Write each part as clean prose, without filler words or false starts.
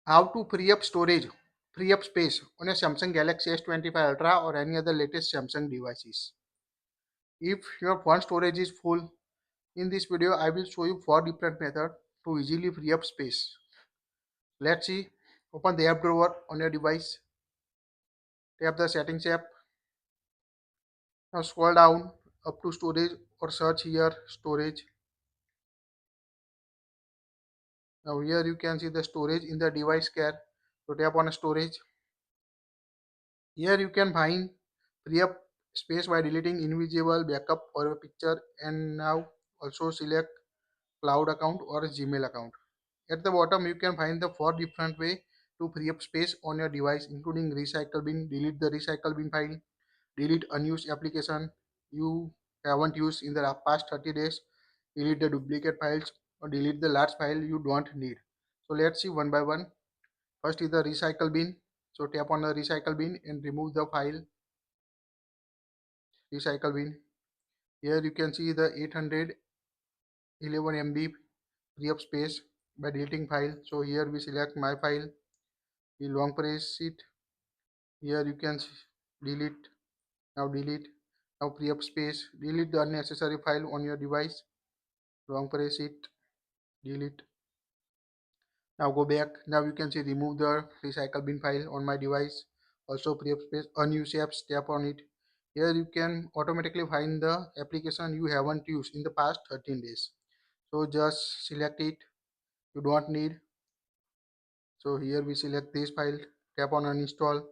How to free up space on a Samsung Galaxy S25 Ultra or any other latest Samsung devices. If your phone storage is full, in this video I will show you 4 different methods to easily free up space. Let's see. Open the app drawer on your device. Tap the settings app. Now scroll down up to storage or search here storage. Now here you can see the storage in the device care. So tap on storage. Here you can find free up space by deleting invisible backup or a picture, and now also select cloud account or Gmail account. At the bottom you can find the 4 different way to free up space on your device, including recycle bin, delete the recycle bin file, delete unused application you haven't used in the past 30 days, delete the duplicate files, or delete the large file you don't need. So let's see one by one. First is the recycle bin. So tap on the recycle bin and remove the file recycle bin. Here you can see the 811 MB free up space by deleting file. So here we select my file, we long press it. Here you can delete. Now delete. Now free up space. Delete the unnecessary file on your device. Long press it. Delete. Now go back. Now you can see remove the recycle bin file on my device. Also free up space. Unused apps. Tap on it. Here you can automatically find the application you haven't used in the past 13 days. So just select it. You don't need. So here we select this file. Tap on uninstall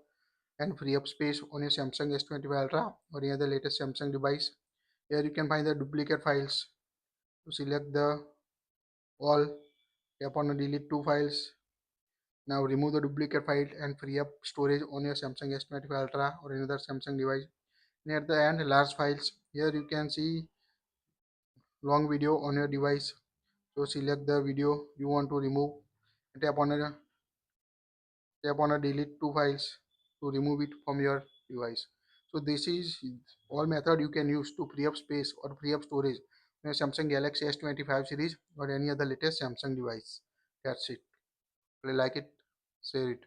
and free up space on your Samsung S25 Ultra or any other latest Samsung device. Here you can find the duplicate files. To select the all, tap on delete 2 files. Now remove the duplicate file and free up storage on your Samsung S25 Ultra or another Samsung device. And at the end, large files. Here you can see long video on your device. So select the video you want to remove. Tap on a delete 2 files to remove it from your device. So this is all method you can use to free up space or free up storage on your Samsung Galaxy S25 series or any other latest Samsung device. That's it. If you like it, share it.